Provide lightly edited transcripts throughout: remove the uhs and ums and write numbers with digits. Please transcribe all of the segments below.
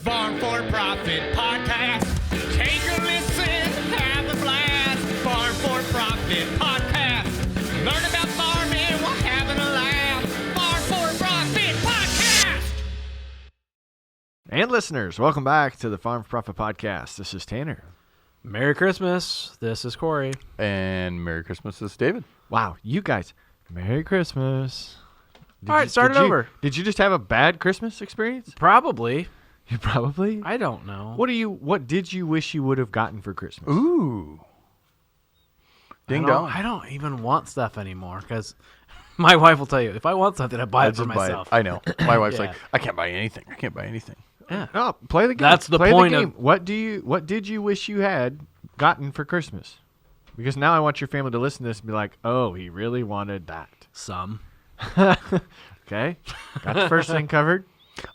Farm4Profit podcast. Take a listen, have a blast. Farm4Profit podcast. Learn about farming while having a laugh. Farm4Profit podcast. And listeners, welcome back to the Farm4Profit podcast. This is Tanner. Merry Christmas. This is Corey. And Merry Christmas, this is David. Wow, you guys, Merry Christmas. All right, start it over. Did you just have a bad Christmas experience? Probably. You probably. I don't know. What did you wish you would have gotten for Christmas? Ooh. Ding dong. I don't even want stuff anymore because my wife will tell you, if I want something, I buy it for myself. I know. My wife's Yeah. like, I can't buy anything. Yeah. Oh, play the game. That's the play point the game. of- What did you wish you had gotten for Christmas? Because now I want your family to listen to this and be like, oh, he really wanted that. Some. Okay. Got the first thing covered.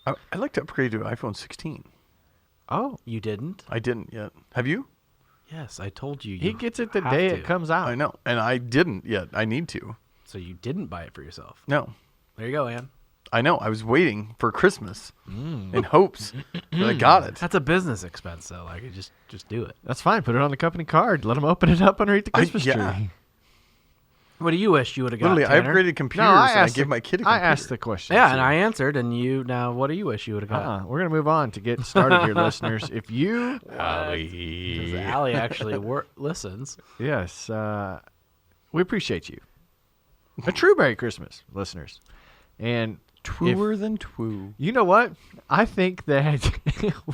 I'd like to upgrade to iPhone 16. Oh, You didn't? I didn't yet. Have you? Yes, I told you. he You gets it the have day to. it comes out. I know. And I didn't yet. I need to. So you didn't buy it for yourself. No. There you go, Ann. I know. I was waiting for Christmas in hopes that I got it. That's a business expense, though. Like, just do it. That's fine. Put it on the company card. Let them open it up underneath the Christmas yeah. tree. What do you wish you would have got, Literally, I Tanner? upgraded computers No, and I give my kid a computer. I asked the question. Yeah, and I answered, and you, now, what do you wish you would have got? We're going to move on to get started here, listeners. If you, Because Allie actually listens. yes, we appreciate you. A true Merry Christmas, listeners. And Truer than twoo. you know what? I think that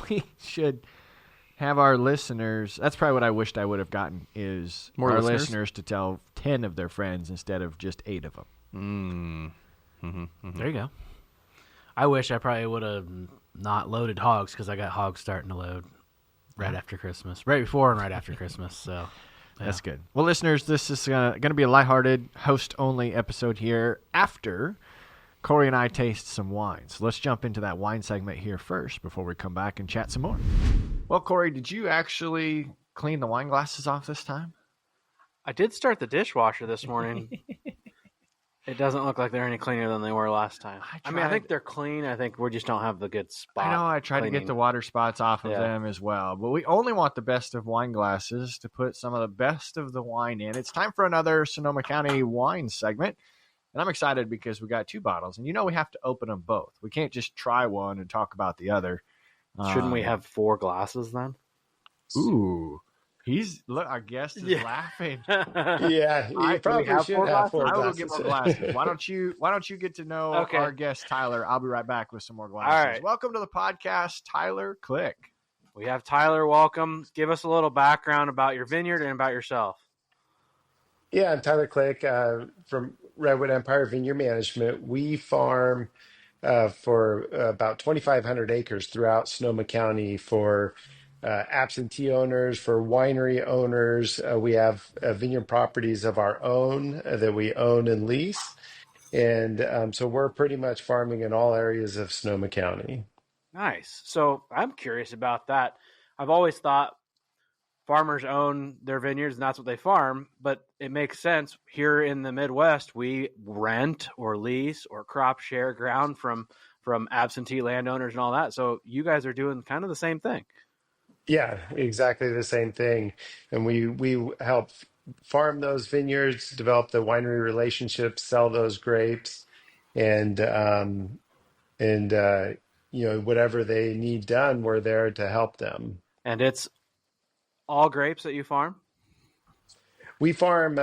we should have our listeners. That's probably what I wished I would have gotten is More our listeners? to tell 10 of their friends instead of just 8 of them. There you go. I wish I probably would have not loaded hogs because I got hogs starting to load right after Christmas. Right before and right after Christmas. So That's good. Well, listeners, this is going to be a lighthearted, host-only episode here after Corey and I taste some wines. Let's jump into that wine segment here first before we come back and chat some more. Well, Corey, did you actually clean the wine glasses off this time? I did start the dishwasher this morning. It doesn't look like they're any cleaner than they were last time. I mean, I think they're clean. I think we just don't have the good spot. I know I tried to get the water spots off of them as well, but we only want the best of wine glasses to put some of the best of the wine in. It's time for another Sonoma County wine segment, and I'm excited because we got 2 bottles, and we have to open them both. We can't just try one and talk about the other. Shouldn't we have 4 glasses then? Ooh. Look, our guest is laughing. Yeah, you probably should have 4 I will glasses. get more glasses. Why don't you get to know our guest Tyler? I'll be right back with some more glasses. All right. Welcome to the podcast, Tyler Click. We have Tyler. Welcome. Give us a little background about your vineyard and about yourself. Yeah, I'm Tyler Click from Redwood Empire Vineyard Management. We farm for about 2,500 acres throughout Sonoma County for absentee owners, for winery owners. We have vineyard properties of our own that we own and lease. And so we're pretty much farming in all areas of Sonoma County. Nice. So I'm curious about that. I've always thought farmers own their vineyards and that's what they farm, but it makes sense. Here in the Midwest, we rent or lease or crop share ground from absentee landowners and all that. So you guys are doing kind of the same thing. Yeah, exactly the same thing. And we help farm those vineyards, develop the winery relationships, sell those grapes, and whatever they need done, we're there to help them. And it's all grapes that you farm? We farm,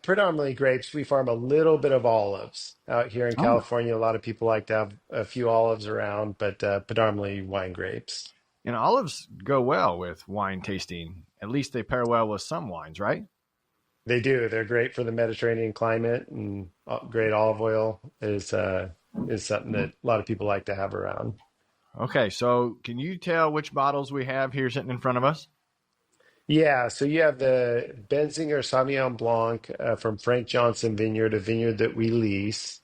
predominantly grapes. We farm a little bit of olives out here in California. A lot of people like to have a few olives around, but predominantly wine grapes. And olives go well with wine tasting. At least they pair well with some wines, right? They do. They're great for the Mediterranean climate, and great olive oil is something that a lot of people like to have around. Okay, so can you tell which bottles we have here sitting in front of us? Yeah, so you have the Benzinger Sauvignon Blanc from Frank Johnson Vineyard, a vineyard that we lease.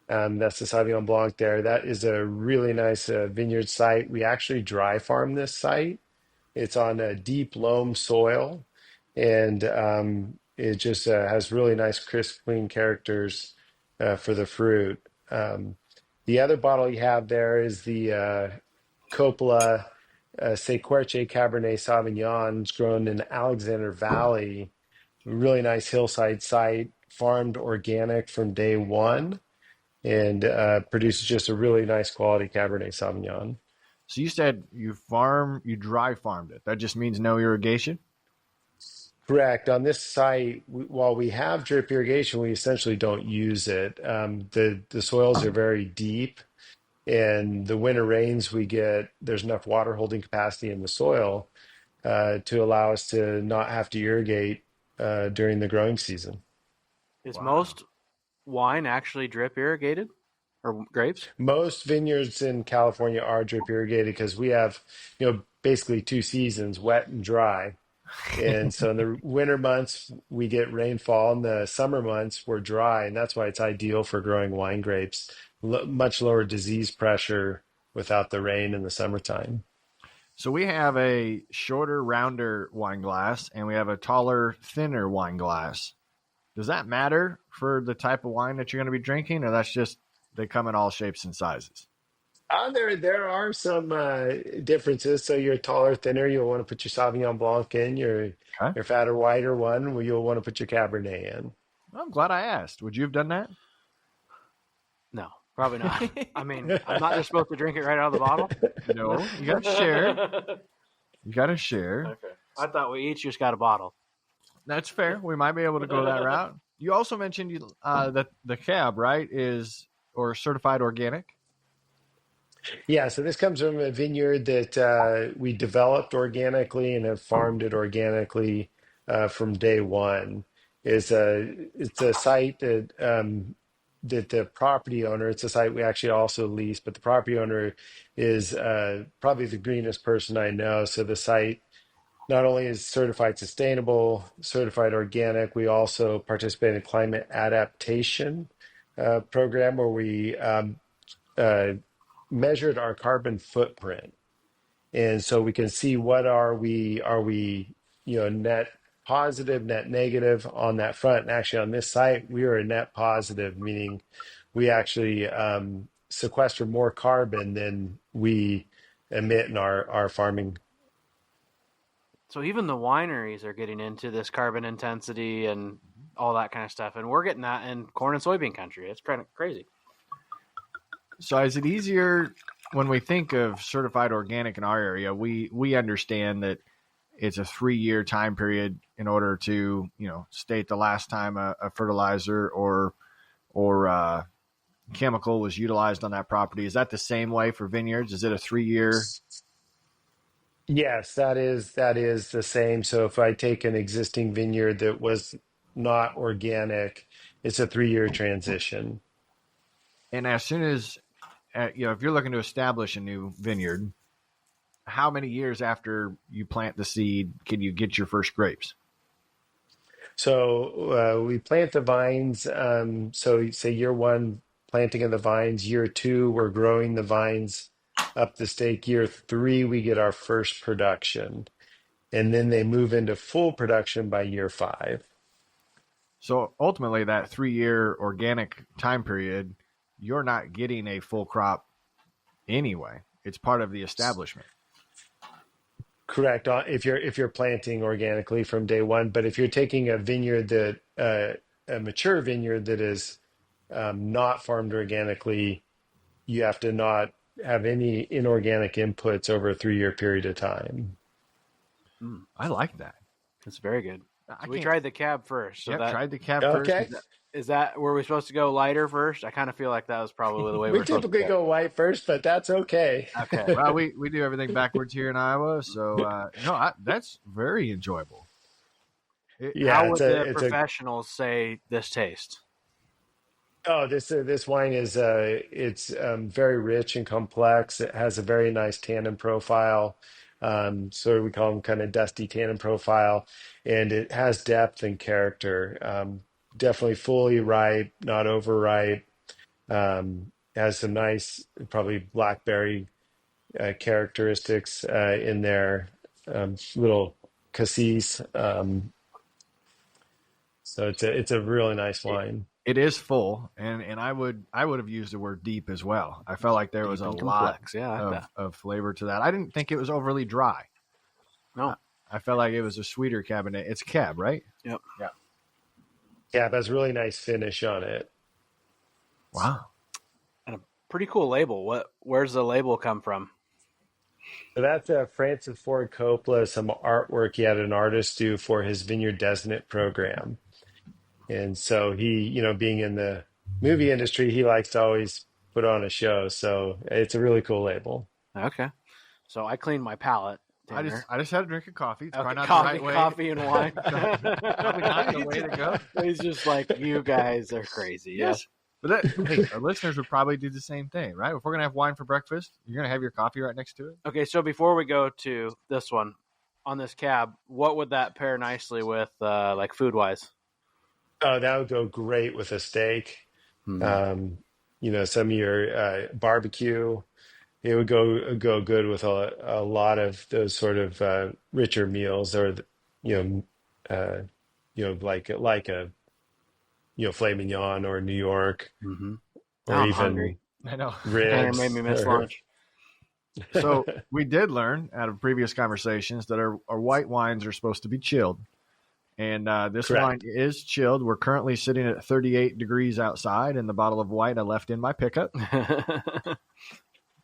That's the Sauvignon Blanc there. That is a really nice vineyard site. We actually dry farm this site. It's on a deep loam soil, and it just has really nice, crisp, clean characters for the fruit. The other bottle you have there is the Coppola Sequerce Cabernet Sauvignon is grown in Alexander Valley, really nice hillside site, farmed organic from day one, and produces just a really nice quality Cabernet Sauvignon. So you said you dry farmed it. That just means no irrigation? Correct. On this site, while we have drip irrigation, we essentially don't use it. The soils are very deep, and the winter rains we get, there's enough water holding capacity in the soil to allow us to not have to irrigate during the growing season. Is Wow. most wine actually drip irrigated or grapes? Most vineyards in California are drip irrigated because we have, basically two seasons, wet and dry. And so in the winter months, we get rainfall. In the summer months, we're dry. And that's why it's ideal for growing wine grapes. Much lower disease pressure without the rain in the summertime. So we have a shorter, rounder wine glass, and we have a taller, thinner wine glass. Does that matter for the type of wine that you're going to be drinking, or that's just they come in all shapes and sizes? There are some differences. So you're taller, thinner, you'll want to put your Sauvignon Blanc in. Okay. Your fatter, wider one, well, you'll want to put your Cabernet in. I'm glad I asked. Would you have done that? No, probably not. I mean, I'm not just supposed to drink it right out of the bottle. No, you got to share. You got to share. Okay. I thought we each just got a bottle. That's fair. We might be able to go that route. You also mentioned that the cab, right, is or certified organic. Yeah, so this comes from a vineyard that we developed organically and have farmed it organically from day one. It's a site that the property owner. It's a site we actually also lease, but the property owner is probably the greenest person I know. So the site not only is certified sustainable, certified organic, we also participate in a climate adaptation program where we uh, measured our carbon footprint, and so we can see what are we net positive, net negative on that front. And actually on this site we are a net positive, meaning we actually sequester more carbon than we emit in our farming. So even the wineries are getting into this carbon intensity and all that kind of stuff, and we're getting that in corn and soybean country. It's kind of crazy. So is it easier when we think of certified organic in our area? We understand that it's a 3-year time period in order to state the last time a fertilizer or chemical was utilized on that property. Is that the same way for vineyards? Is it a 3-year? Yes, that is the same. So if I take an existing vineyard that was not organic, it's a 3-year transition. And as soon as if you're looking to establish a new vineyard, how many years after you plant the seed can you get your first grapes? So we plant the vines. So say year one, planting of the vines. Year two, we're growing the vines up the stake. Year three, we get our first production. And then they move into full production by year five. So ultimately, that 3-year organic time period, you're not getting a full crop anyway. It's part of the establishment. Correct. If you're planting organically from day one, but if you're taking a vineyard a mature vineyard that is not farmed organically, you have to not have any inorganic inputs over a 3-year period of time. I like that. It's very good. I So we can't- tried the cab first. So Yep, tried the cab first. Okay. is that were we supposed to go lighter first? I kind of feel like that was probably the way We we're supposed typically to go white first, but that's okay. Okay. Well, we do everything backwards here in Iowa, so that's very enjoyable. Yeah, How would the it's professionals say this tastes? This wine is it's very rich and complex. It has a very nice tannin profile. So we call them kind of dusty tannin profile, and it has depth and character. Definitely fully ripe, not overripe. Has some nice, probably blackberry characteristics in there. Little cassis. So it's a really nice wine. It is full, and I would have used the word deep as well. I felt like there was a lot of flavor to that. I didn't think it was overly dry. No. I felt like it was a sweeter Cabernet. It's Cab, right? Yep. Yeah. Yeah, it has a really nice finish on it. Wow. And a pretty cool label. Where's the label come from? So that's Francis Ford Coppola, some artwork he had an artist do for his Vineyard Destinate program. And so he, being in the movie industry, he likes to always put on a show. So it's a really cool label. Okay. So I cleaned my palate. Tanner. I just had a drink of coffee. It's Okay, probably not the right way. Coffee and wine. Probably not the way to go. He's just like, you guys are crazy. Yes. But hey, our listeners would probably do the same thing, right? If we're going to have wine for breakfast, you're going to have your coffee right next to it. Okay, so before we go to this one, on this Cab, what would that pair nicely with, like food-wise? Oh, that would go great with a steak. Some of your barbecue. It would go good with a lot of those sort of richer meals, or like a filet mignon or New York, or I'm even hungry. I know. ribs. Tanner made me miss lunch. So we did learn out of previous conversations that our white wines are supposed to be chilled. And this Correct. wine is chilled. We're currently sitting at 38 degrees outside, and the bottle of white I left in my pickup.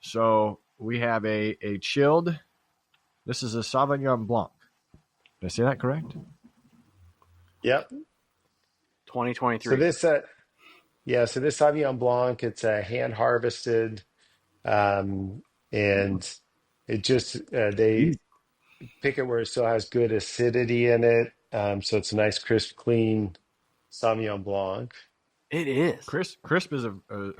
So we have a chilled. This is a Sauvignon Blanc. Did I say that correct? Yep. 2023. So this Sauvignon Blanc, it's hand harvested, and it just they pick it where it still has good acidity in it. So it's a nice, crisp, clean Sauvignon Blanc. It is. Crisp is a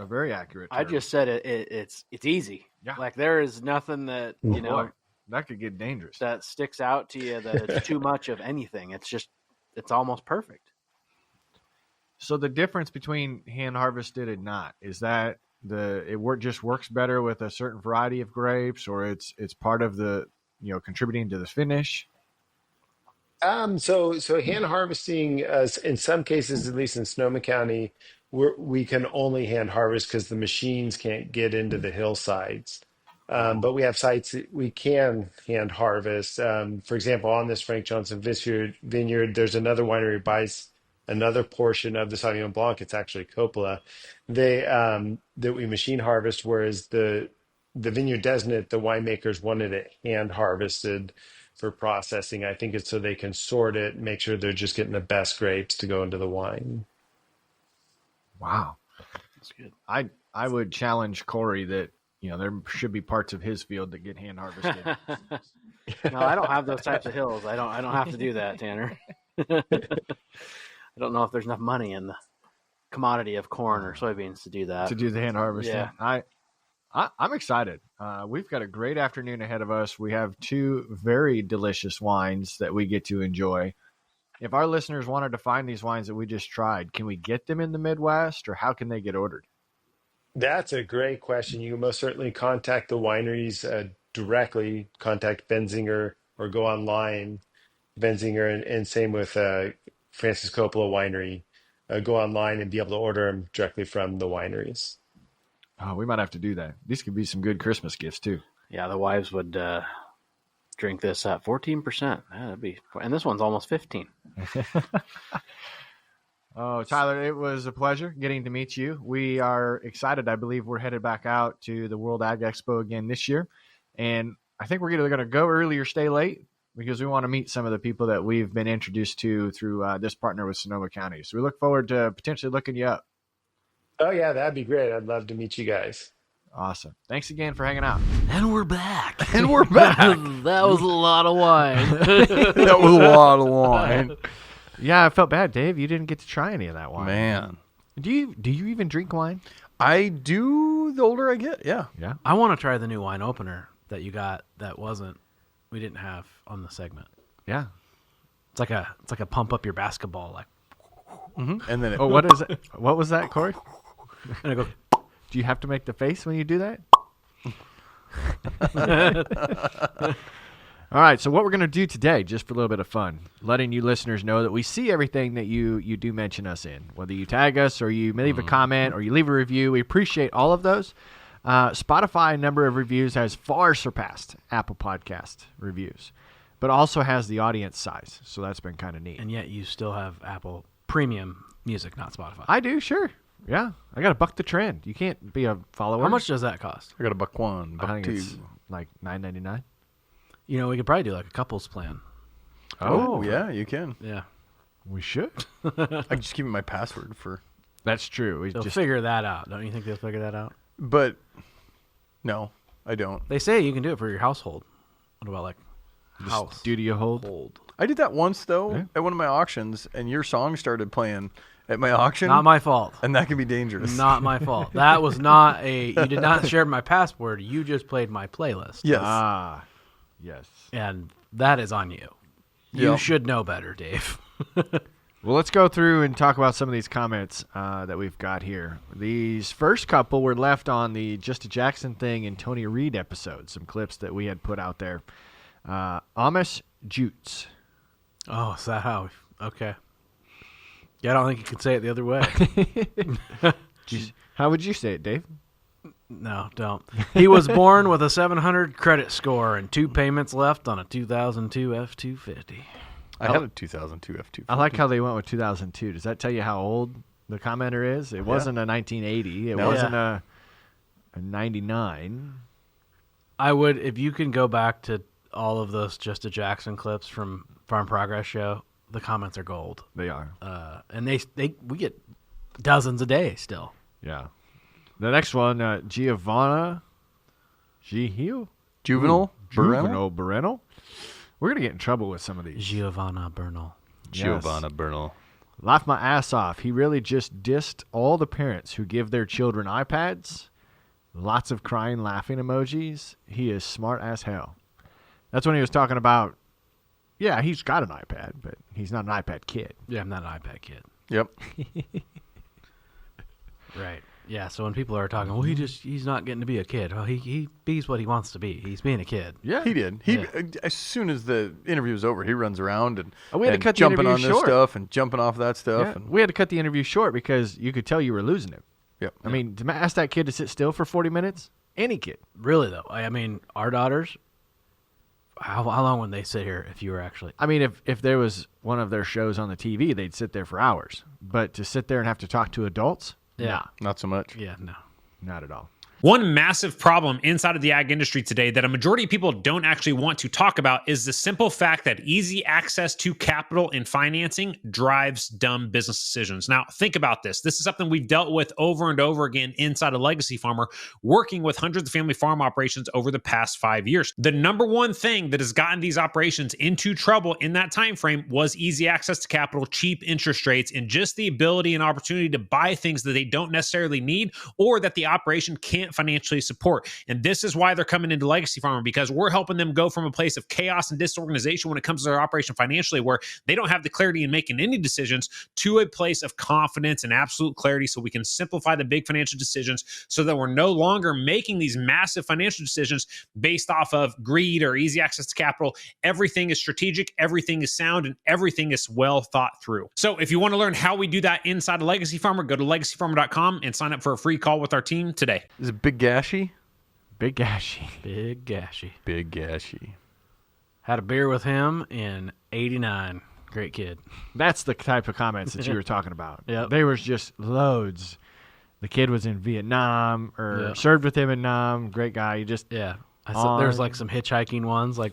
very accurate term. I just said it's easy. Yeah. Like there is nothing that, Boy, that could get dangerous. that sticks out to you that it's too much of anything. It's almost perfect. So the difference between hand harvested and not is that just works better with a certain variety of grapes, or it's part of the contributing to the finish. So hand harvesting, in some cases, at least in Sonoma County, we can only hand harvest because the machines can't get into the hillsides. But we have sites that we can hand harvest. For example, on this Frank Johnson Vineyard, there's another winery buys another portion of the Sauvignon Blanc. It's actually Coppola. That we machine harvest, whereas the Vineyard Destinate, the winemakers wanted it hand harvested for processing. I think it's so they can sort it, make sure they're just getting the best grapes to go into the wine. Wow. That's good. I would challenge Corey that there should be parts of his field that get hand harvested. No, I don't have those types of hills. I don't have to do that, Tanner. I don't know if there's enough money in the commodity of corn or soybeans to do that. To do the hand harvesting. Yeah. I'm excited. We've got a great afternoon ahead of us. We have two very delicious wines that we get to enjoy. If our listeners wanted to find these wines that we just tried, can we get them in the Midwest, or how can they get ordered? That's a great question. You can most certainly contact the wineries directly, contact Benzinger, or go online, Benzinger, and same with Francis Coppola Winery. Go online and be able to order them directly from the wineries. Oh, we might have to do that. These could be some good Christmas gifts too. Yeah, the wives would drink this at 14%. That'd be, and this one's almost 15. Oh, Tyler, it was a pleasure getting to meet you. We are excited. I believe we're headed back out to the World Ag Expo again this year. And I think we're either going to go early or stay late because we want to meet some of the people that we've been introduced to through this partner with Sonoma County. So we look forward to potentially looking you up. Oh, yeah, that'd be great. I'd love to meet you guys. Awesome. Thanks again for hanging out. And we're back. And we're back. That was a lot of wine. That was a lot of wine. Yeah, I felt bad, Dave. You didn't get to try any of that wine. Man. Do you even drink wine? I do the older I get, yeah. Yeah. I want to try the new wine opener that you got we didn't have on the segment. Yeah. It's like a pump up your basketball, like, And then Oh, what is it? What was that, Corey? and I go, Do you have to make the face when you do that? All right, so what we're going to do today, just for a little bit of fun, letting you listeners know that we see everything that you do mention us in, whether you tag us or you leave a comment or you leave a review. We appreciate all of those. Spotify number of reviews has far surpassed Apple Podcast reviews, but also has the audience size, so that's been kind of neat. And yet you still have Apple Premium Music, not Spotify. I do, sure. Yeah, I got to buck the trend. You can't be a follower. How much does that cost? I got a $1, I think $2. it's like $9.99. You know, we could probably do like a couples plan. Oh, yeah, you can. Yeah. We should. I can just give you my password for. That's true. We They'll just figure that out. Don't you think they'll figure that out? But no, I don't. They say you can do it for your household. What about like house? studio hold. I did that once though Yeah. at one of my auctions, and your song started playing at my auction. Not my fault. And that can be dangerous. Not my fault. That was not you did not share my password. You just played my playlist. Yes. Ah, yes. And that is on you. You Yep. should know better, Dave. Well, let's go through and talk about some of these comments that we've got here. These first couple were left on the Just a Jackson Thing and Tony Reed episode, some clips that we had put out there. Amish Jutes. Oh, is that how? Okay. Yeah, I don't think you can say it the other way. How would you say it, Dave? No, don't. He was born with a 700 credit score and 2 payments left on a 2002 F-250. I had a 2002 F250. I like how they went with 2002. Does that tell you how old the commenter is? It wasn't a 1980. It No. wasn't a 99. I would, if you can go back to all of those Just a Jackson clips from Farm Progress Show, the comments are gold. They are. And we get dozens a day still. Yeah. The next one, Giovanna Gihil? Juvenile? Juvenile Berenel? We're going to get in trouble with some of these. Giovanna Bernal. Giovanna Bernal. Laughed my ass off. He really just dissed all the parents who give their children iPads. Lots of crying, laughing emojis. He is smart as hell. That's when he was talking about, yeah, he's got an iPad, but he's not an iPad kid. Yeah, I'm not an iPad kid. Yep. Right. Yeah, so when people are talking, well, he's not getting to be a kid. Well, he be's what he wants to be. He's being a kid. Yeah. He did. As soon as the interview was over, he runs around and, We had to and cut the jumping interview on this short. stuff and jumping off that stuff. Yeah. And We had to cut the interview short because you could tell you were losing him. yep. I mean, to ask that kid to sit still for 40 minutes, any kid. Really, though. I mean, our daughters, how long would they sit here if you were actually... I mean, if there was one of their shows on the TV, they'd sit there for hours. But to sit there and have to talk to adults, Yeah. Not so much. Yeah, no. not at all. One massive problem inside of the ag industry today that a majority of people don't actually want to talk about is the simple fact that easy access to capital and financing drives dumb business decisions. Now, think about this. This is something we've dealt with over and over again inside a Legacy Farmer, working with hundreds of family farm operations over the past 5 years. The number one thing that has gotten these operations into trouble in that time frame was easy access to capital, cheap interest rates, and just the ability and opportunity to buy things that they don't necessarily need or that the operation can't financially support. And this is why they're coming into Legacy Farmer, because we're helping them go from a place of chaos and disorganization when it comes to their operation financially, where they don't have the clarity in making any decisions, to a place of confidence and absolute clarity, so we can simplify the big financial decisions so that we're no longer making these massive financial decisions based off of greed or easy access to capital. Everything is strategic, everything is sound, and everything is well thought through. So if you want to learn how we do that inside of Legacy Farmer, go to legacyfarmer.com and sign up for a free call with our team today. Is it Big Gashy? Big Gashy. Big gashy. Big Gashy. Had a beer with him in 89. Great kid. That's the type of comments that you were talking about. Yep. There was just loads. The kid was in Vietnam or Yep. served with him in Nam. Great guy. You just Yeah. I saw there's like some hitchhiking ones. Like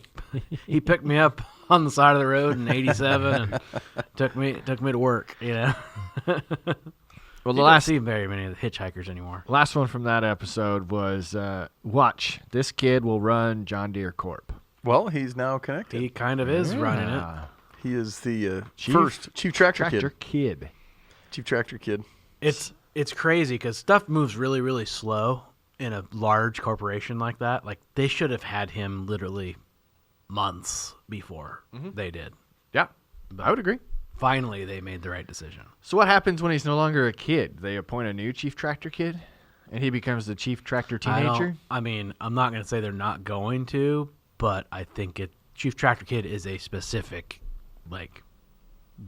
he picked me up on the side of the road in 87 and took me to work, you know. well, You don't see very many of the hitchhikers anymore. last one from that episode was watch. This kid will run John Deere Corp. Well, he's now connected. He kind of is running it. He is the Chief first Chief Tractor Kid. Chief Tractor Kid. It's crazy because stuff moves really, really slow in a large corporation like that. Like they should have had him literally months before they did. Yeah, I would agree. Finally, they made the right decision. So what happens when he's no longer a kid? They appoint a new Chief Tractor Kid, and he becomes the Chief Tractor Teenager? I mean, I'm not going to say they're not going to, but I think Chief Tractor Kid is a specific, like,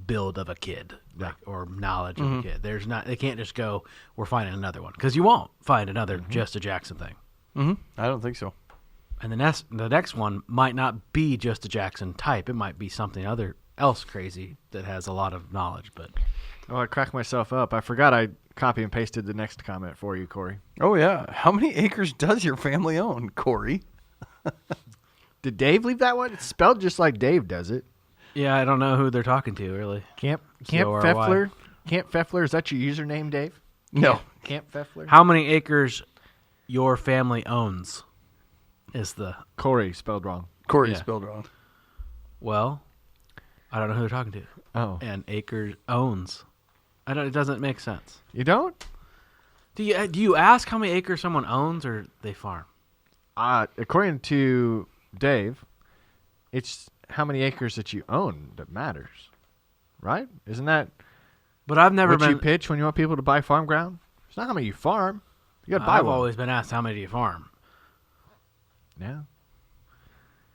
build of a kid, like, or knowledge of a kid. There's not. They can't just go, we're finding another one, because you won't find another Just a Jackson thing. I don't think so. And the next one might not be Just a Jackson type. It might be something else crazy that has a lot of knowledge. But I cracked myself up. I forgot I copy and pasted the next comment for you, Corey. Oh, yeah. How many acres does your family own, Corey? Did Dave leave that one? It's spelled just like Dave does it. yeah, I don't know who they're talking to, really. Camp C-O-R-Y. Pfeffler? Camp Pfeffler, is that your username, Dave? No. Camp Pfeffler? How many acres your family owns is the... Corey, spelled wrong. Corey Yeah. spelled wrong. Well, I don't know who they're talking to. Oh. And acres owns. It doesn't make sense. You don't? Do you ask how many acres someone owns, or they farm? According to Dave, it's how many acres that you own that matters, right? Isn't that But I've never what you been... pitch when you want people to buy farm ground? It's not how many you farm. You got to buy I've one. always been asked, how many do you farm? Yeah.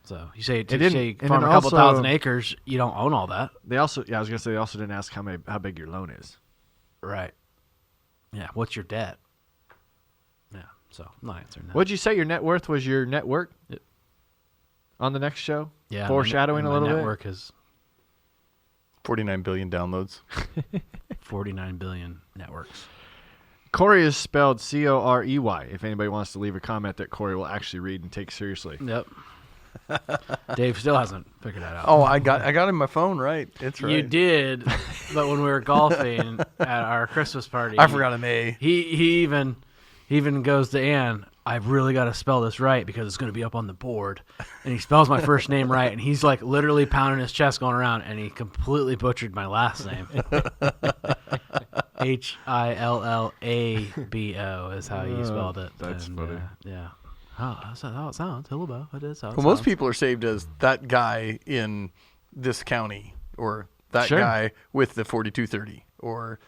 So you say didn't- you and farm then a couple also- thousand acres, you don't own all that. They also, I was gonna say, they also didn't ask how big your loan is. Right. Yeah. What's your debt? Yeah. So I'm not answering that. What'd you say your net worth was? Your net worth Yep. on the next show? Yeah. Foreshadowing a my little bit. network is 49 billion downloads. 49 billion networks. Corey is spelled Corey. If anybody wants to leave a comment that Corey will actually read and take seriously. Yep. Dave still hasn't figured that out. Oh, I got it in my phone, right? It's right. You did, but when we were golfing at our Christmas party, I forgot an A. He even goes to Ann, I've really got to spell this right because it's going to be up on the board. And he spells my first name right, and he's like literally pounding his chest going around, and he completely butchered my last name. Hillabo is how he spelled it. That's And, funny. yeah. Oh, that's how it sounds. Hillabo. It is how it Well, most sounds. people are saved as that guy in this county, or that Sure. guy with the 4230, or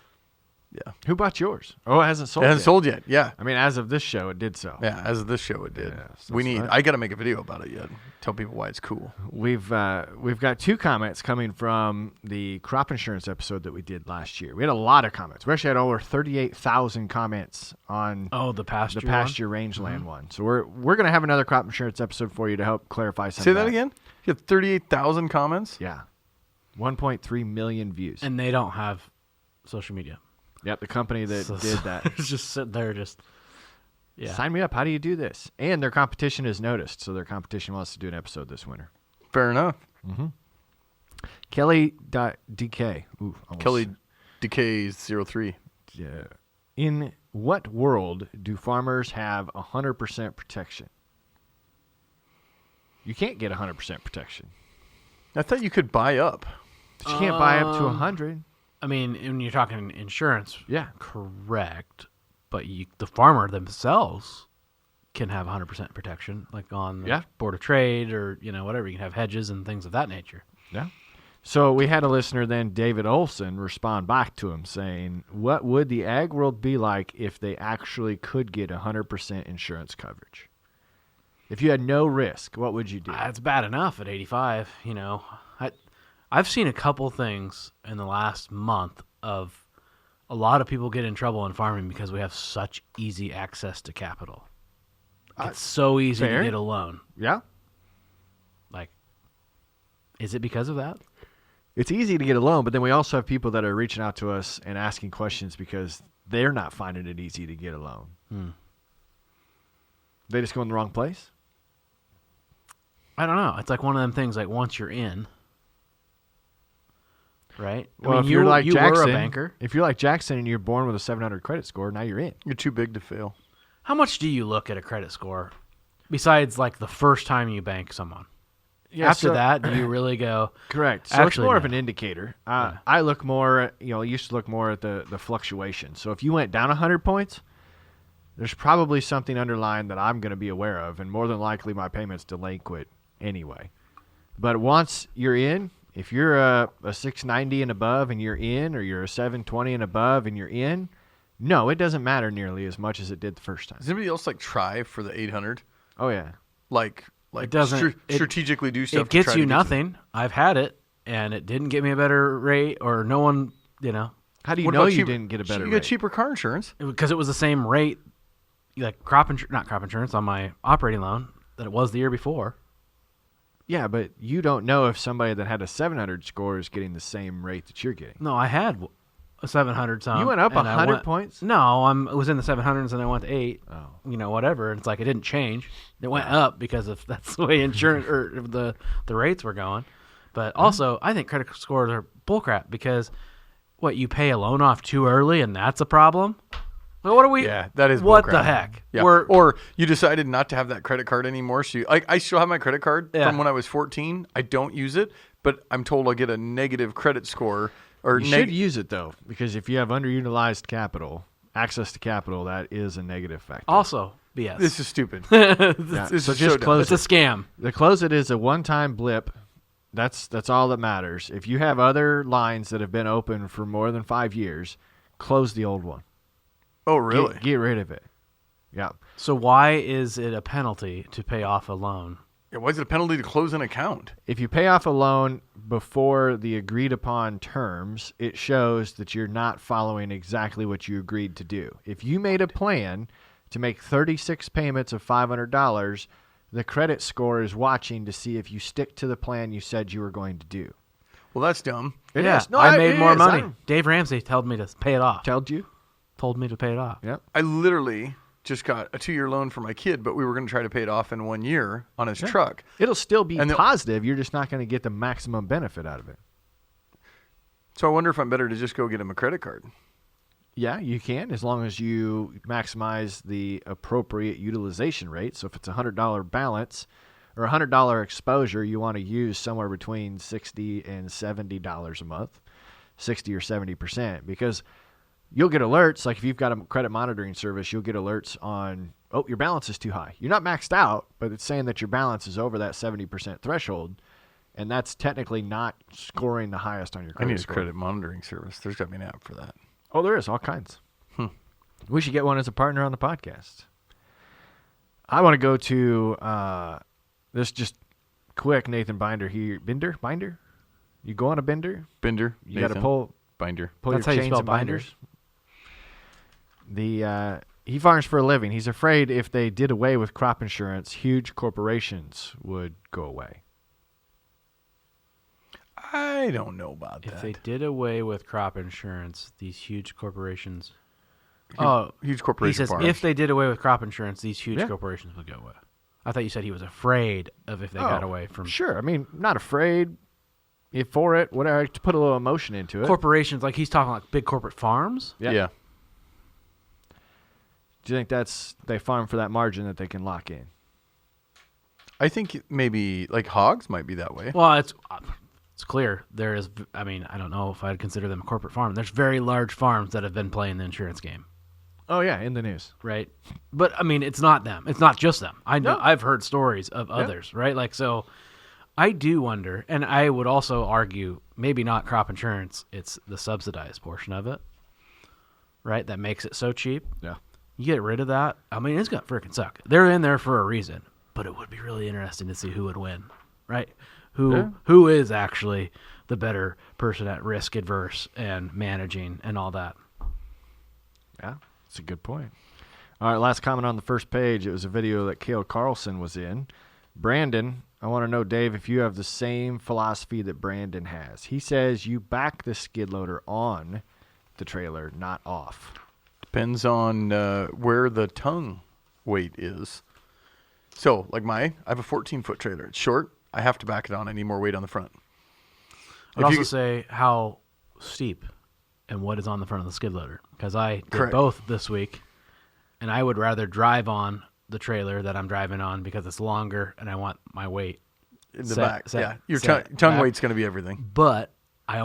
Who bought yours? Oh, it hasn't sold. it hasn't yet. sold yet. Yeah, I mean, as of this show, it did so. yeah. As of this show, it did. Yeah, so we it's need. fine. I got to make a video about it yet. Tell people why it's cool. We've got 2 comments coming from the crop insurance episode that we did last year. We had a lot of comments. We actually had over 38,000 comments on the pasture. the pasture rangeland one. So we're gonna have another crop insurance episode for you to help clarify some. Say of that again. You had 38,000 comments. Yeah, 1.3 million views. And they don't have social media. Yep, the company that did that. It's just sitting there, yeah. Sign me up. How do you do this? And their competition is noticed, so their competition wants to do an episode this winter. Fair enough. Kelly.dk. Ooh, almost- Kelly Decays 03. Yeah. In what world do farmers have 100% protection? You can't get 100% protection. I thought you could buy up. But you can't buy up to 100. I mean, when you're talking insurance, Yeah. correct. But the farmer themselves can have 100% protection, like on the Board of Trade or whatever. You can have hedges and things of that nature. Yeah. So we had a listener then, David Olson, respond back to him saying, what would the ag world be like if they actually could get 100% insurance coverage? If you had no risk, what would you do? It's bad enough at 85. I've seen a couple things in the last month of a lot of people get in trouble in farming because we have such easy access to capital. It's so easy fair. to get a loan. Yeah. Like, is it because of that? It's easy to get a loan, but then we also have people that are reaching out to us and asking questions because they're not finding it easy to get a loan. They just go in the wrong place? I don't know. It's like one of them things, like once you're in, right? Well, if you're like you Jackson, were a banker. if you're like Jackson and you're born with a 700 credit score, now you're in. You're too big to fail. How much do you look at a credit score besides like the first time you bank someone? After so- that, do you really go? Correct. So Actually, it's more of no. an indicator. I look more, used to look more at the fluctuation. So if you went down 100 points, there's probably something underlying that I'm going to be aware of, and more than likely my payment's delinquent anyway. But once you're in, if you're a 690 and above and you're in, or you're a 720 and above and you're in, no, it doesn't matter nearly as much as it did the first time. Does anybody else try for the 800? Oh, yeah. Like like It doesn't strategically do stuff. It gets to try you to get nothing. I've had it, and it didn't get me a better rate, or no one, How do you What know about you cheaper- didn't get a better You rate? get cheaper car insurance. because it was the same rate, like not crop insurance on my operating loan that it was the year before. Yeah, but you don't know if somebody that had a 700 score is getting the same rate that you're getting. No, I had a 700 some. You went up and I 100 went- points? No, it was in the 700s, and I went to 8. Oh. Whatever. And it's like it didn't change. It went up because of that's the way insurance or the rates were going. But also, I think credit scores are bullcrap because you pay a loan off too early, and that's a problem. Well, what are we? Yeah, that is what bullcrap. the heck. Yeah. Or you decided not to have that credit card anymore. So I still have my credit card from when I was 14. I don't use it, but I'm told I'll get a negative credit score. Or You should use it, though, because if you have underutilized capital, access to capital, that is a negative factor. Also, BS. This is stupid. Yeah, This so is just so dumb. close It's a scam. The close it is a one-time blip. That's all that matters. If you have other lines that have been open for more than 5 years, close the old one. Oh, really? Get rid of it. Yeah. So why is it a penalty to pay off a loan? Yeah, why is it a penalty to close an account? If you pay off a loan before the agreed upon terms, it shows that you're not following exactly what you agreed to do. If you made a plan to make 36 payments of $500, the credit score is watching to see if you stick to the plan you said you were going to do. Well, that's dumb. It yeah, is. No, I it made more is. money. Dave Ramsey told me to pay it off. Told you? Told me to pay it off. Yep. I literally just got a 2-year loan for my kid, but we were going to try to pay it off in 1 year on his truck. It'll still be And positive. You're just not going to get the maximum benefit out of it. So I wonder if I'm better to just go get him a credit card. Yeah, you can, as long as you maximize the appropriate utilization rate. So if it's a $100 balance or a $100 exposure, you want to use somewhere between $60 and $70 a month, 60 or 70%, because you'll get alerts. Like if you've got a credit monitoring service, you'll get alerts on, oh, your balance is too high. You're not maxed out, but it's saying that your balance is over that 70% threshold, and that's technically not scoring the highest on your I credit need a score. credit monitoring service. There's got to be an app for that. Oh, there is all kinds. We should get one as a partner on the podcast. I want to go to this just quick. Nathan Binder here. Binder? You go on a bender? Binder. You got to Nathan, pull Binder. That's your how you chains spell and binders. He farms for a living. He's afraid if they did away with crop insurance, huge corporations would go away. I don't know about If that. they did away with crop insurance, these huge corporations. Huge He corporation says farms. if they did away with crop insurance, these huge Yeah. corporations would go away. I thought you said he was afraid of if they got away from Sure. I mean, not afraid. If for it, whatever, to put a little emotion into it. corporations. Like he's talking like big corporate farms. Yeah. Do you think they farm for that margin that they can lock in? I think maybe like hogs might be that way. Well, it's clear there is. I mean, I don't know if I'd consider them a corporate farm. There's very large farms that have been playing the insurance game, Oh, yeah, in the news. right? But I mean, it's not them. It's not just them. I know. No. I've heard stories of others, right? Like so. I do wonder, and I would also argue maybe not crop insurance. It's the subsidized portion of it, right? That makes it so cheap. Yeah. You get rid of that. I mean, it's gonna freaking suck. They're in there for a reason, but it would be really interesting to see who would win, right? Who is actually the better person at risk adverse and managing and all that. Yeah, that's a good point. All right, last comment on the first page. It was a video that Cale Carlson was in. Brandon, I want to know, Dave, if you have the same philosophy that Brandon has. He says you back the skid loader on the trailer, not off. Depends on where the tongue weight is. So, like I have a 14-foot trailer. It's short. I have to back it on. I need more weight on the front. I'd also say how steep and what is on the front of the skid loader, because I did Correct. both this week, and I would rather drive on the trailer that I'm driving on because it's longer and I want my weight In the set- back, set- yeah. Your set tongue back. weight's going to be everything. But I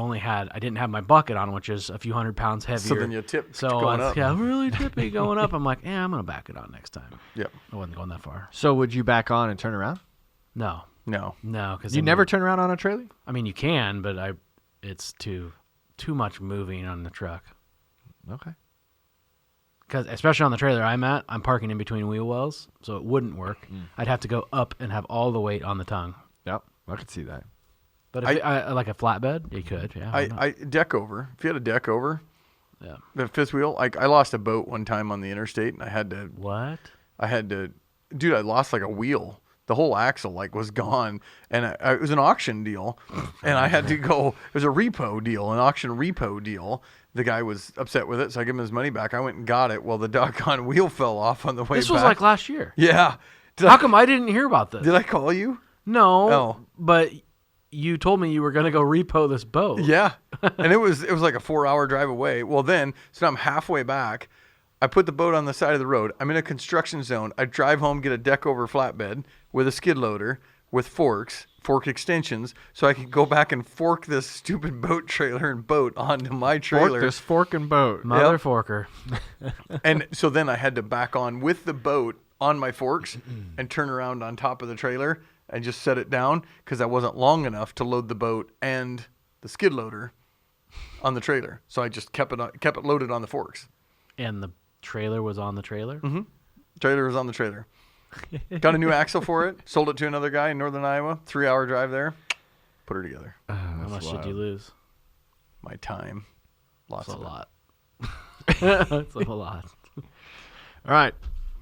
didn't have my bucket on, which is a few 100 pounds heavier. So then you tip So going it's, up. yeah, really tippy going up. I'm like, yeah, I'm gonna back it on next time. Yep. I wasn't going that far. So would you back on and turn around? No, No. because You never turn around on a trailer? I mean, you can, but it's too much moving on the truck. Okay. because especially on the trailer I'm at, I'm parking in between wheel wells, so it wouldn't work. I'd have to go up and have all the weight on the tongue. Yep, I could see that. But if like a flatbed, you could. Yeah. I deck over. If you had a deck over, Yeah. the fifth wheel. Like I lost a boat one time on the interstate, and I had to. What? Dude, I lost like a wheel. The whole axle like was gone, and it was an auction deal, and I had to go. It was a repo deal, an auction repo deal. The guy was upset with it, so I gave him his money back. I went and got it. Well, the doggone wheel fell off on the way back. This was like last year. Yeah. How come I didn't hear about this? Did I call you? No. Oh. But you told me you were going to go repo this boat. Yeah. And it was like a 4-hour drive away. Well, then, so now I'm halfway back. I put the boat on the side of the road. I'm in a construction zone. I drive home, get a deck over flatbed with a skid loader with fork extensions, so I can go back and fork this stupid boat trailer and boat onto my trailer. Fork this fork and boat. Mother forker. And so then I had to back on with the boat on my forks and turn around on top of the trailer and just set it down because I wasn't long enough to load the boat and the skid loader on the trailer. So I just kept it loaded on the forks. And the trailer was on the trailer? Mm-hmm. Trailer was on the trailer. Got a new axle for it. Sold it to another guy in northern Iowa. 3-hour drive there. Put her together. How much did you lose? My time. Lots That's of a it. lot. That's a lot. All right.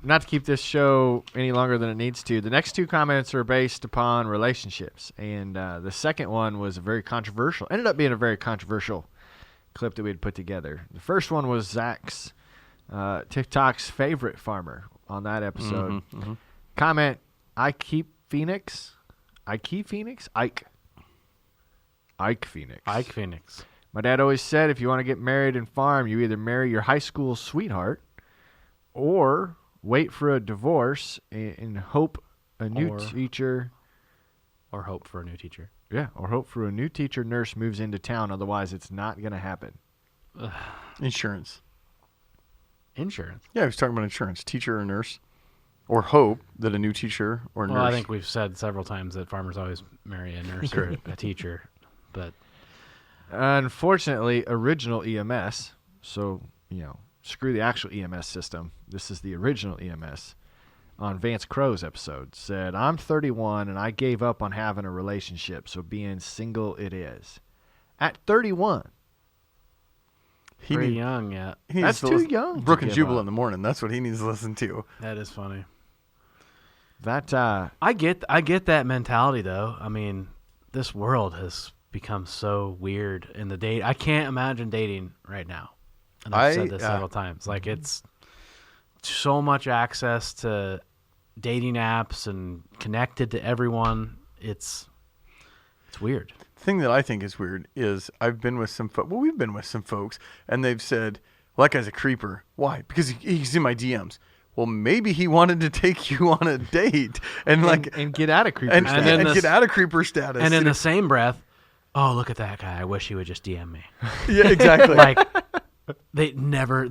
Not to keep this show any longer than it needs to, the next two comments are based upon relationships. And the second one was ended up being a very controversial clip that we had put together. The first one was Zach's, TikTok's favorite farmer on that episode. Comment, Ike Phoenix. Ike Phoenix? Ike Phoenix. Ike Phoenix. My dad always said if you want to get married and farm, you either marry your high school sweetheart or wait for a divorce and hope a new teacher. Or hope for a new teacher. Yeah, or hope for a new teacher nurse moves into town. Otherwise, it's not going to happen. Insurance. Insurance. Yeah, he was talking about insurance. Teacher or nurse. Or hope that a new teacher or nurse. Well, I think we've said several times that farmers always marry a nurse or a teacher. But unfortunately, original EMS, so, screw the actual EMS system. This is the original EMS on Vance Crow's episode. Said, I'm 31 and I gave up on having a relationship, so being single it is. At 31. Pretty young yet. That's too young. Brook and Jubal in the morning. That's what he needs to listen to. That is funny. That I get that mentality though. I mean, this world has become so weird in the date. I can't imagine dating right now. And I've said this several times. Like it's so much access to dating apps and connected to everyone. It's weird. The thing that I think is weird is I've been with some folks. Well, we've been with some folks, and they've said, well, that guy's a creeper. Why? Because he's in my DMs. Well, maybe he wanted to take you on a date and get out of creeper status. And get out of creeper status. And in the same breath, oh, look at that guy. I wish he would just DM me. Yeah, exactly. Like they never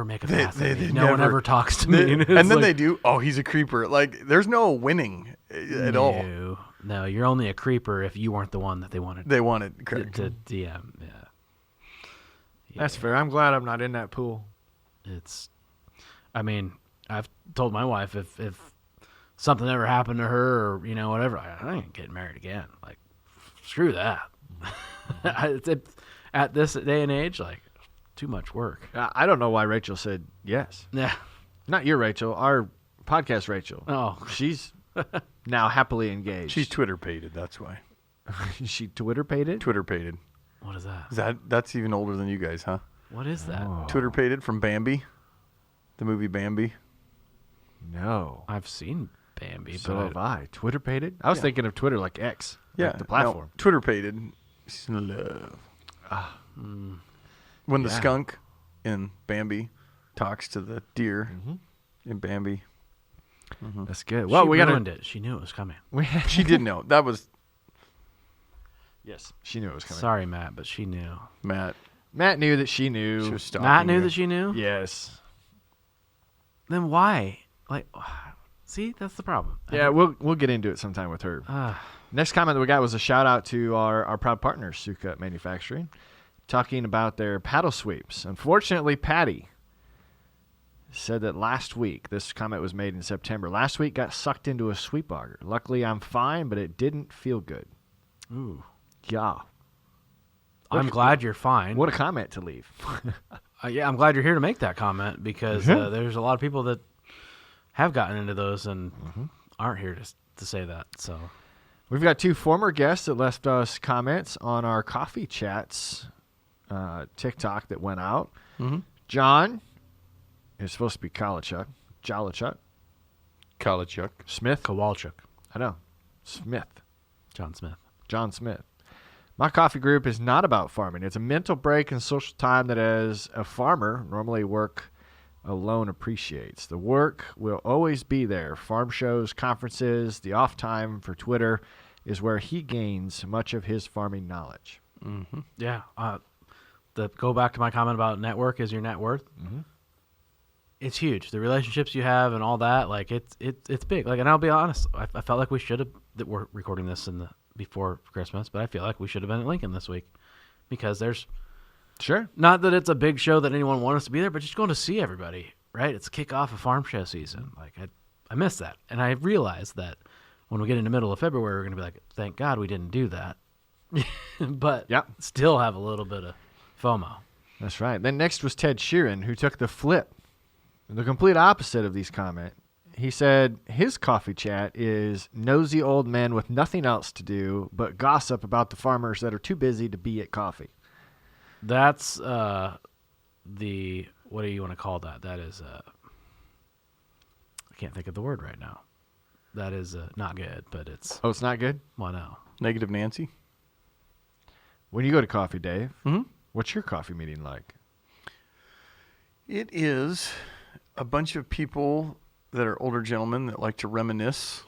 make a pass at me. No one ever talks to me. And then they do. Oh, he's a creeper. Like there's no winning at all. No, you're only a creeper if you weren't the one that they wanted. Correct. To DM. Yeah. That's fair. I'm glad I'm not in that pool. I mean, I've told my wife if something ever happened to her or whatever, I ain't getting married again. Like, screw that. At this day and age, like, too much work. I don't know why Rachel said yes. Yeah. Not your Rachel, our podcast Rachel. Oh. She's now happily engaged. She's Twitter-pated, that's why. She Twitter-pated? Twitter-pated. What is that? That's even older than you guys, huh? What is that? Oh. Twitter-pated from Bambi, the movie Bambi. No. I've seen Bambi, So but have I. Twitter-pated? I was thinking of Twitter like X. Yeah. Like the platform. No, Twitter-pated. She's in love. When the skunk in Bambi talks to the deer in Bambi. Mm-hmm. That's good. Well, she we ruined it. She knew it was coming. She did know. That was Yes, she knew it was coming. Sorry, Matt, but she knew. Matt. Matt knew that she knew. She was stalking Matt knew you. that she knew? Yes. Then why? Like, see, that's the problem. Yeah, we'll get into it sometime with her. Next comment that we got was a shout out to our proud partner, Sucut Manufacturing, talking about their paddle sweeps. Unfortunately, Patty said that last week, this comment was made in September, last week got sucked into a sweet auger. Luckily, I'm fine, but it didn't feel good. Ooh. Yeah. I'm glad you're fine. What a comment to leave. Yeah, I'm glad you're here to make that comment because there's a lot of people that have gotten into those and aren't here to say that. So we've got 2 former guests that left us comments on our Coffee Chats TikTok that went out. John is supposed to be Jolichuk. Smith. Kowalczyk. I know. Smith. John Smith. John Smith. My coffee group is not about farming. It's a mental break and social time that as a farmer, normally work alone appreciates. The work will always be there. Farm shows, conferences, the off time for Twitter is where he gains much of his farming knowledge. Yeah. Go back to my comment about network is your net worth. It's huge. The relationships you have and all that, like it's big. Like, and I'll be honest, I felt like we should have. That we're recording this before Christmas, but I feel like we should have been at Lincoln this week because there's not that it's a big show that anyone wants us to be there, but just going to see everybody. Right? It's kickoff of farm show season. Like I miss that, and I realized that when we get in the middle of February, we're going to be like, thank God we didn't do that. But still have a little bit of FOMO. That's right. Then next was Ted Sheeran, who took the flip, the complete opposite of these comments. He said his coffee chat is nosy old men with nothing else to do but gossip about the farmers that are too busy to be at coffee. That's what do you want to call that? That is I can't think of the word right now. That is not good, but it's... Oh, it's not good? Well, no. Negative Nancy. When you go to coffee, Dave, what's your coffee meeting like? It is a bunch of people that are older gentlemen that like to reminisce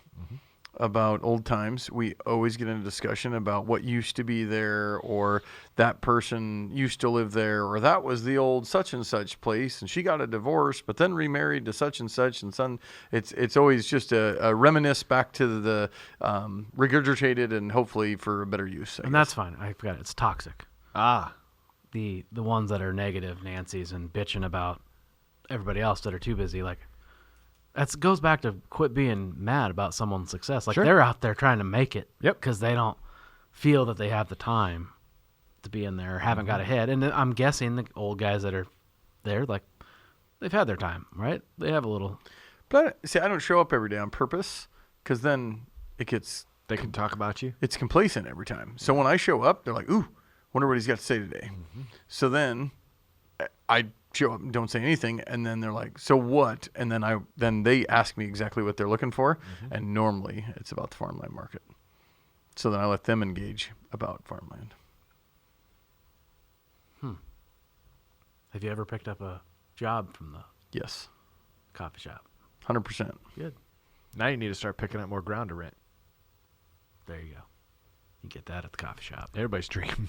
about old times. We always get into discussion about what used to be there, or that person used to live there, or that was the old such and such place, and she got a divorce, but then remarried to such and such, and son. It's always just a reminisce back to the regurgitated and hopefully for a better use. I guess. That's fine. I forgot. It's toxic. The ones that are negative Nancy's and bitching about everybody else that are too busy, like. That goes back to quit being mad about someone's success. Like they're out there trying to make it because they don't feel that they have the time to be in there or haven't got ahead. And I'm guessing the old guys that are there, like they've had their time, right? They have a little. But see, I don't show up every day on purpose because then it gets. They can talk about you. It's complacent every time. So when I show up, they're like, "Ooh, wonder what he's got to say today." So then I show up and don't say anything, and then they're like, "So what?" And then they ask me exactly what they're looking for, and normally it's about the farmland market. So then I let them engage about farmland. Have you ever picked up a job from the Yes, coffee shop? 100%. Good. Now you need to start picking up more ground to rent. There you go. You get that at the coffee shop. Everybody's dream.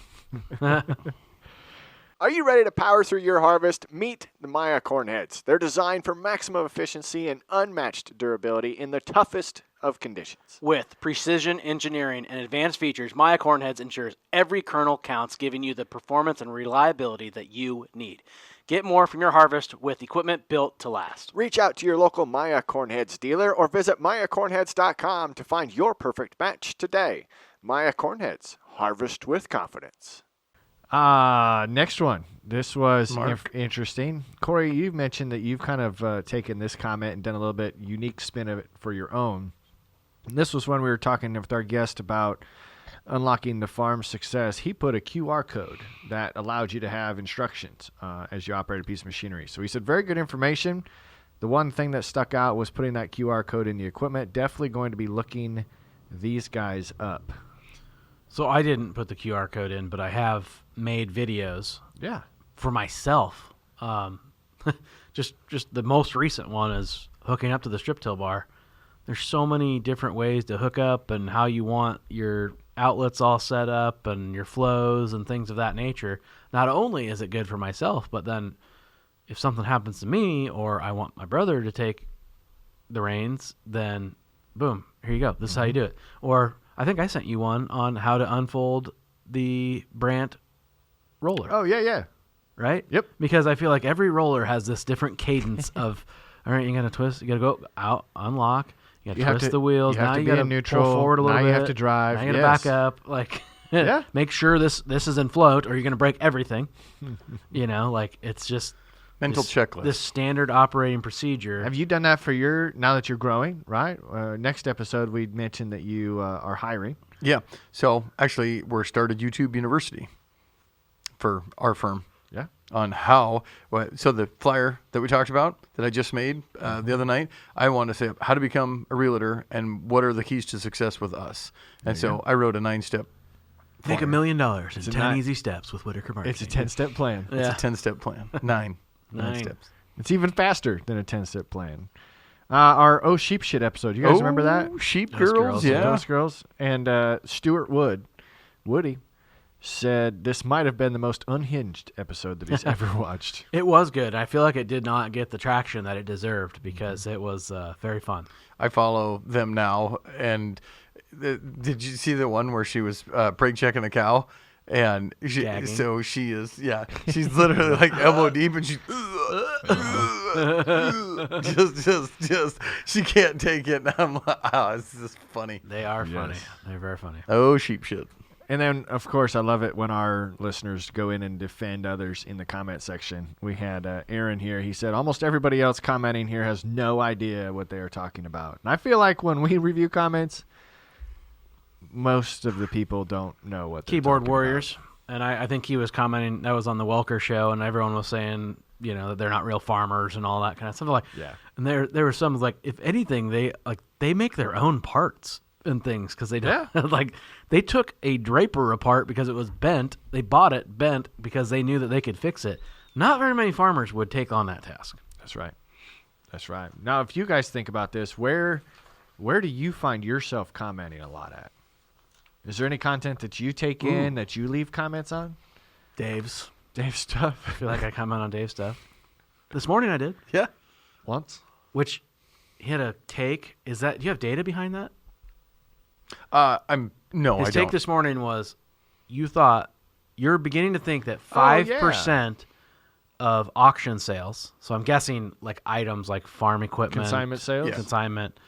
Are you ready to power through your harvest? Meet the Maya corn heads. They're designed for maximum efficiency and unmatched durability in the toughest of conditions. With precision engineering and advanced features, Maya Cornheads ensures every kernel counts, giving you the performance and reliability that you need. Get more from your harvest with equipment built to last. Reach out to your local Maya Cornheads dealer or visit mayacornheads.com to find your perfect match today. Maya Cornheads, harvest with confidence. Next one. This was interesting. Corey, you've mentioned that you've kind of taken this comment and done a little bit unique spin of it for your own. And this was when we were talking with our guest about unlocking the farm success. He put a QR code that allowed you to have instructions as you operate a piece of machinery. So he said, very good information. The one thing that stuck out was putting that QR code in the equipment. Definitely going to be looking these guys up. So I didn't put the QR code in, but I have made videos for myself. Just the most recent one is hooking up to the strip till bar. There's so many different ways to hook up and how you want your outlets all set up and your flows and things of that nature. Not only is it good for myself, but then if something happens to me or I want my brother to take the reins, then boom, here you go. This is how you do it. Or I think I sent you one on how to unfold the Brandt roller. Oh, yeah. right? Yep. Because I feel like every roller has this different cadence of, all right, you got to twist, you got to go out, unlock, you got to twist the wheels. You have now to you be got to in neutral. pull forward a little now bit. you have to drive. Now you got to back up. Like, Yeah. make sure this is in float, or you're going to break everything. Like it's just Mental checklist. This standard operating procedure. Have you done that for now that you're growing, right? Next episode, we mentioned that you are hiring. Yeah. So actually, we're started YouTube University for our firm. Yeah. On how. So the flyer that we talked about that I just made the other night, I want to say how to become a realtor and what are the keys to success with us. And so I wrote a 9-step. Make $1 million in It's a 10 nine- easy steps with Whitaker Marketing. It's a 10-step plan. Yeah. It's a 10-step plan. Nine steps. It's even faster than a 10-step plan. Our Oh Sheep Shit episode. You guys remember that? Sheep Those girls, girls, yeah. Those girls. And Stuart Woody, said this might have been the most unhinged episode that he's ever watched. It was good. I feel like it did not get the traction that it deserved because it was very fun. I follow them now, and did you see the one where she was preg checking a cow? And Gagging. so she is, she's literally like elbow deep, and she's just she can't take it. And I'm like, oh, it's just funny. They are Yes. funny. They're very funny. Oh, sheep shit. And then, of course, I love it when our listeners go in and defend others in the comment section. We had Aaron here. He said, almost everybody else commenting here has no idea what they are talking about. And I feel like when we review comments, most of the people don't know what they're Keyboard talking warriors. And I think he was commenting, that was on the Welker show, and everyone was saying, that they're not real farmers and all that kind of stuff. Like, Yeah. And there were some, like, if anything, they make their own parts and things because they don't. Like, they took a draper apart because it was bent. They bought it bent because they knew that they could fix it. Not very many farmers would take on that task. That's right. That's right. Now, if you guys think about this, where do you find yourself commenting a lot at? Is there any content that you take in that you leave comments on? Dave's. Dave stuff? I feel like I comment on Dave's stuff. This morning I did. Yeah. Once? Which he had a take. Do you have data behind that? No, His I take don't. this morning was, you're beginning to think that Oh, 5% of auction sales, so I'm guessing like items like farm equipment, Consignment sales? Yes. consignment,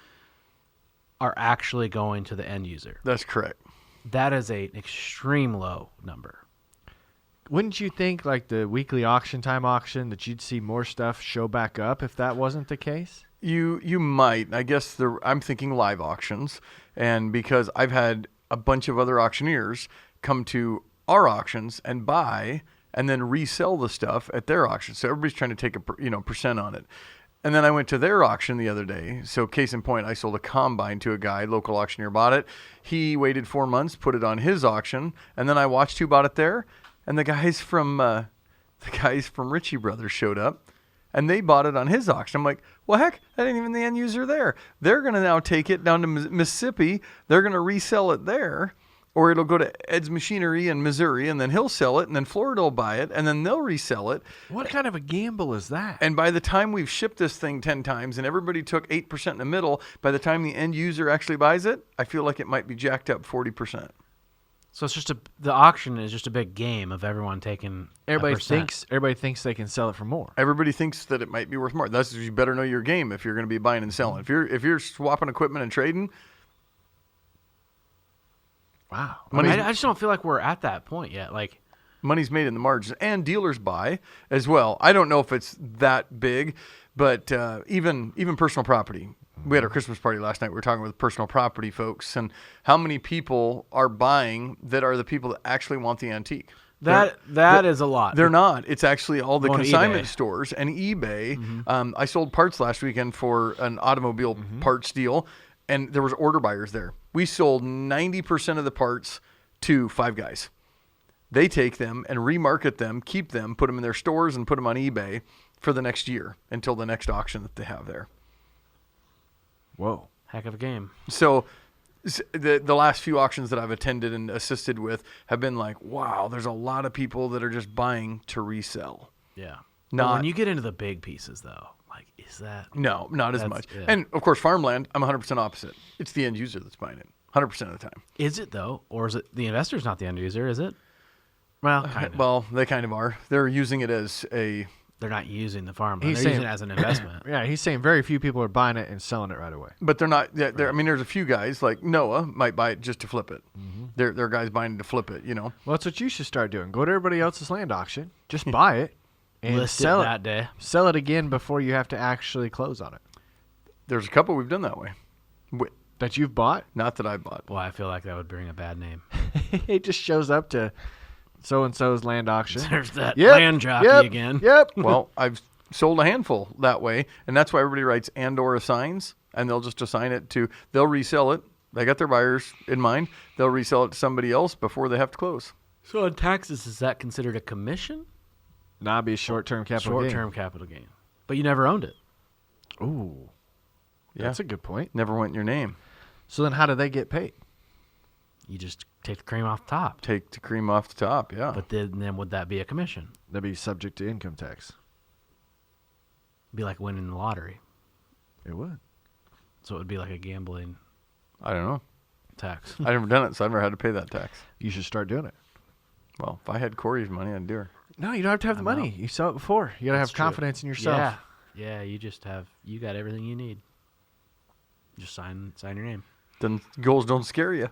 are actually going to the end user. That's correct. That is an extreme low number. Wouldn't you think, like the weekly auction time auction, that you'd see more stuff show back up if that wasn't the case? You might. I guess I'm thinking live auctions, and because I've had a bunch of other auctioneers come to our auctions and buy and then resell the stuff at their auction. So everybody's trying to take a percent on it. And then I went to their auction the other day. So case in point, I sold a combine to a guy, local auctioneer bought it. He waited 4 months, put it on his auction, and then I watched who bought it there. And the guys from Ritchie Brothers showed up, and they bought it on his auction. I'm like, well, heck, that ain't even the end user there. They're going to now take it down to Mississippi. They're going to resell it there, or it'll go to Ed's Machinery in Missouri, and then he'll sell it, and then Florida will buy it, and then they'll resell it. What kind of a gamble is that? And by the time we've shipped this thing 10 times and everybody took 8% in the middle, by the time the end user actually buys it, I feel like it might be jacked up 40%. So it's just the auction is just a big game of everyone taking Everybody 1%. thinks they can sell it for more. Everybody thinks that it might be worth more. That's you better know your game if you're going to be buying and selling. If you're swapping equipment and trading, Wow. I just don't feel like we're at that point yet. Like, money's made in the margins, and dealers buy as well. I don't know if it's that big, but even personal property. We had our Christmas party last night. We were talking with personal property folks, and how many people are buying that are the people that actually want the antique. that is a lot. They're not. It's actually all the Going to consignment eBay. stores and eBay. I sold parts last weekend for an automobile parts deal, and there was order buyers there. We sold 90% of the parts to Five Guys. They take them and remarket them, keep them, put them in their stores, and put them on eBay for the next year until the next auction that they have there. Whoa. Heck of a game. So the last few auctions that I've attended and assisted with have been like, wow, there's a lot of people that are just buying to resell. Yeah. Not- But when you get into the big pieces, though, like, is that? No, not as That's- much. yeah. And, of course, farmland, I'm 100% opposite. It's the end user that's buying it 100% of the time. Is it, though? Or is it the investor's not the end user, is it? Well, kind of. Well, they kind of are. They're using it as a. They're not using the farmland. He's They're using saying- it as an investment. Yeah, he's saying very few people are buying it and selling it right away. But they're not. I mean, there's a few guys like Noah might buy it just to flip it. There are guys buying it to flip it. You know. Well, that's what you should start doing. Go to everybody else's land auction, just buy it, and List sell it that day. Sell it again before you have to actually close on it. There's a couple we've done that way. That you've bought. Not that I bought. Well, I feel like that would bring a bad name. It just shows up to so and so's land auction. There's that Yep, land jockey yep, again. Yep. Well, I've sold a handful that way, and that's why everybody writes and/or assigns, and they'll just assign it to. They'll resell it. They got their buyers in mind. They'll resell it to somebody else before they have to close. So on taxes, is that considered a commission? Nah, be short-term capital gain. Short-term capital gain. But you never owned it. Ooh, Yeah. that's a good point. Never went in your name. So then, how do they get paid? You just take the cream off the top. Take the cream off the top. Yeah. But then would that be a commission? They'd be subject to income tax. Be like winning the lottery. It would. So it would be like a gambling I don't know. tax. I've never done it, so I've never had to pay that tax. You should start doing it. Well, if I had Corey's money, I'd do her. No, you don't have to have the I know. money. You saw it before. You gotta That's have true. confidence in yourself. Yeah. Yeah, you got everything you need. Just sign your name. Then goals don't scare you.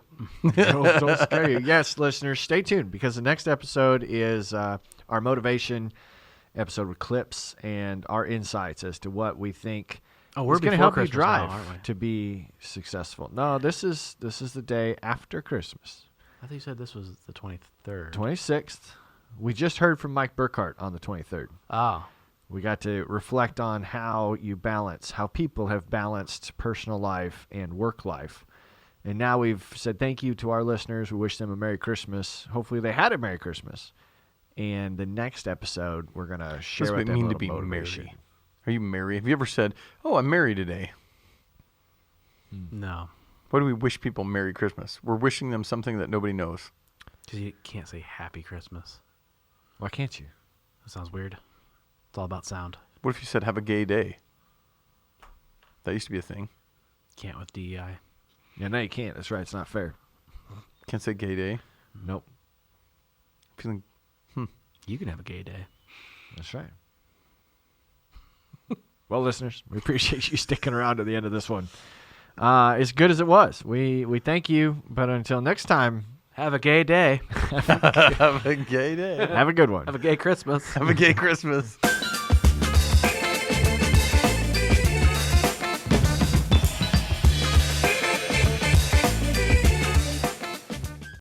Don't scare you. Yes, listeners, stay tuned because the next episode is our motivation episode with clips and our insights as to what we think Oh, we're is going to before help you Christmas now, drive aren't we? to be successful. No, this is the day after Christmas, I thought you said this was the 23rd. 26th. We just heard from Mike Burkhart on the 23rd. Oh. We got to reflect on how people have balanced personal life and work life. And now we've said thank you to our listeners. We wish them a Merry Christmas. Hopefully they had a Merry Christmas. And the next episode, we're going to share What with does it them mean a to little be motivation. married? Are you married? Have you ever said, "Oh, I'm married today"? No. What do we wish people Merry Christmas? We're wishing them something that nobody knows. Because you can't say Happy Christmas. Why can't you? That sounds weird. It's all about sound. What if you said, "Have a gay day"? That used to be a thing. Can't with DEI. Yeah, no, you can't. That's right. It's not fair. Can't say gay day. Nope. Feeling You can have a gay day. That's right. Well, listeners, we appreciate you sticking around to the end of this one. As good as it was, we thank you. But until next time, Have a gay day. have a gay day. have a good one. Have a gay Christmas. Have a gay Christmas.